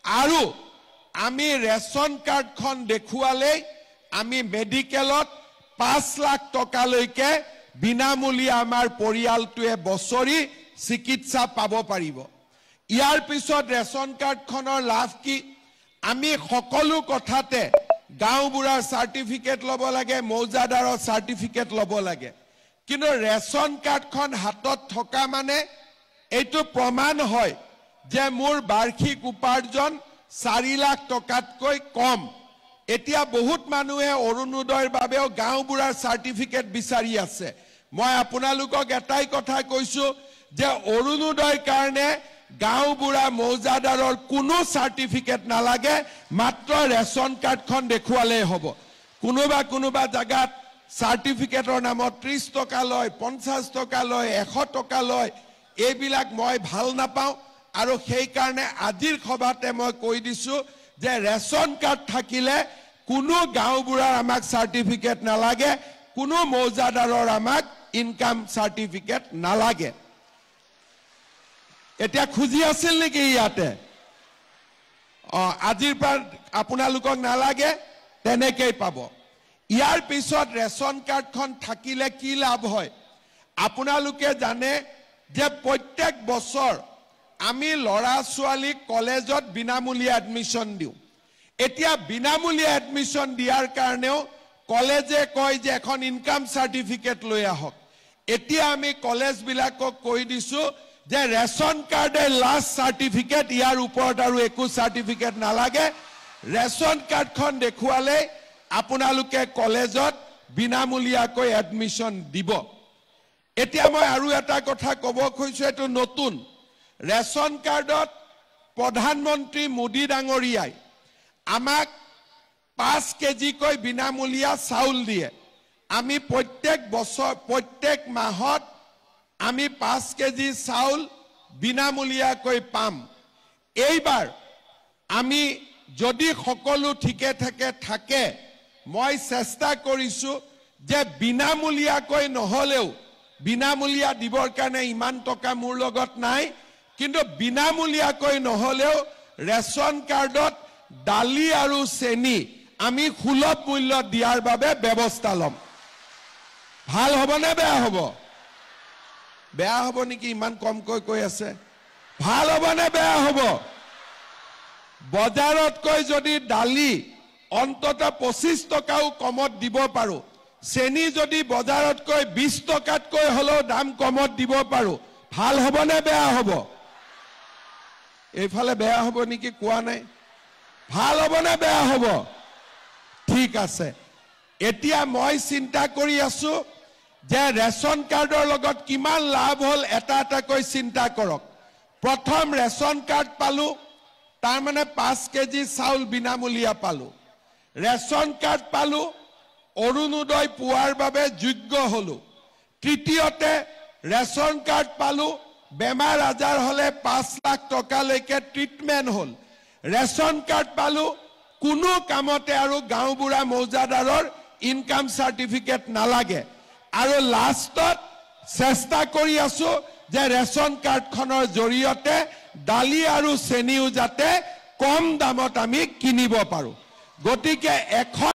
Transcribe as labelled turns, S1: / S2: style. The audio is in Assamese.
S1: আৰু আমি ৰেশন কাৰ্ডখন দেখুৱালে আমি মেডিকেলত 5 লাখ টকালৈকে বিনামূলীয়া আমাৰ পৰিয়ালটোৱে বছৰি চিকিৎসা পাব পাৰিব। ইয়াৰ পিছত ৰেশন কাৰ্ডখনৰ লাভ কি? আমি সকলো কথাতে গাঁওবুঢ়াৰ চাৰ্টিফিকেট ল'ব লাগে, মৌজাদাৰৰ চাৰ্টিফিকেট ল'ব লাগে। কিন্তু ৰেশন কাৰ্ডখন হাতত থকা মানে এইটো প্ৰমাণ হয় যে মোৰ বাৰ্ষিক উপাৰ্জন 4 লাখ টকাতকৈ কম। এতিয়া বহুত মানুহে অৰুণোদয়ৰ বাবেও গাঁওবুঢ়াৰ চাৰ্টিফিকেট বিচাৰি আছে। মই আপোনালোকক এটাই কথা কৈছো যে অৰুণোদয়ৰ কাৰণে গাঁওবুঢ়া মৌজাদাৰৰ কোনো চাৰ্টিফিকেট নালাগে, মাত্ৰ ৰেশন কাৰ্ডখন দেখুৱালেই হ'ব। কোনোবা জাগাত চাৰ্টিফিকেটৰ নামত 30 টকা লয়, 50 টকা লয়, 100 টকা লয়। এইবিলাক মই ভাল নাপাওঁ আৰু সেই কাৰণে আজিৰ সভাতে মই কৈ দিছো যে ৰেশন কাৰ্ড থাকিলে কোনো গাঁওবুঢ়াৰ আমাক চাৰ্টিফিকেট নালাগে, কোনো মৌজাদাৰৰ আমাক ইনকাম চাৰ্টিফিকেট নালাগে। এতিয়া খুজি আছিল নেকি ইয়াতে? আজিৰ পৰা আপোনালোকক নালাগে, তেনেকেই পাব। ইয়াৰ পিছত ৰেশন কাৰ্ডখন থাকিলে কি লাভ হয়? আপোনালোকে জানে যে প্ৰত্যেক বছৰ আমি ল'ৰা ছোৱালীক কলেজত বিনামূলীয়া এডমিশ্যন দিওঁ। এতিয়া বিনামূলীয়া এডমিশ্যন দিয়াৰ কাৰণেও কলেজে কয় যে এখন ইনকাম চাৰ্টিফিকেট লৈ আহক। এতিয়া আমি কলেজবিলাকক কৈ দিছো যে ৰেশন কাৰ্ডে লাষ্ট চাৰ্টিফিকেট, ইয়াৰ ওপৰত আৰু একো চাৰ্টিফিকেট নালাগে। ৰেশন কাৰ্ডখন দেখুৱালে আপোনালোকে কলেজত বিনামূলীয়াকৈ এডমিশ্যন দিব। এতিয়া মই আৰু এটা কথা ক'ব খুজিছো, এইটো নতুন। ৰেশন কাৰ্ডত প্ৰধানমন্ত্ৰী মোদী ডাঙৰীয়াই আমাক 5 কেজিকৈ বিনামূলীয়া চাউল দিয়ে। আমি প্ৰত্যেক মাহত আমি 5 কেজি চাউল বিনামূলীয়াকৈ পাম। এইবাৰ আমি যদি সকলো ঠিকে থাকে মই চেষ্টা কৰিছো যে বিনামূলীয়াকৈ নহলেও, বিনামূলীয়া দিবৰ কাৰণে ইমান টকা মোৰ লগত নাই, কিন্তু বিনামূলীয়াকৈ নহলেও ৰেশন কাৰ্ডত দালি আৰু চেনি আমি সুলভ মূল্য দিয়াৰ বাবে ব্যৱস্থা ল'ম। ভাল হ'বনে বেয়া হ'ব? বেয়া হ'ব নেকি? ইমান কমকৈ কৈ আছে। ভাল হ'বনে বেয়া হ'ব? বজাৰতকৈ যদি দালি অন্তত 25 টকাও কমত দিব পাৰো, চেনি যদি বজাৰতকৈ 20 টকাতকৈ হলেও দাম কমত দিব পাৰো, ভাল হ'বনে বেয়া হ'ব? এইফালে বেয়া হ'ব নেকি কোৱা নাই? ভাল হ'বনে বেয়া হ'ব? ঠিক আছে। এতিয়া মই চিন্তা কৰি আছো যে ৰেশন কাৰ্ডৰ লগত কিমান লাভ হ'ল এটাকৈ চিন্তা কৰক। প্ৰথম ৰেশন কাৰ্ড পালো, তাৰ মানে 5 কেজি চাউল বিনামূলীয়া পালো। ৰেশন কাৰ্ড পালো, অৰুণোদয় পোৱাৰ বাবে যোগ্য হলো। তৃতীয়তে ৰেশন কাৰ্ড পালো, বেমাৰ আজাৰ হলে 5 লাখ টকালৈকে ট্ৰিটমেণ্ট হ'ল। ৰেশন কাৰ্ড পালো, কোনো কামতে আৰু গাঁওবুঢ়া মৌজাদাৰৰ ইনকাম চাৰ্টিফিকেট নালাগে। আৰু লাষ্টত চেষ্টা কৰি আছো যে ৰেশন কাৰ্ডখনৰ জৰিয়তে দালি আৰু চেনিও যাতে কম দামত আমি কিনিব পাৰো। গতিকে এখন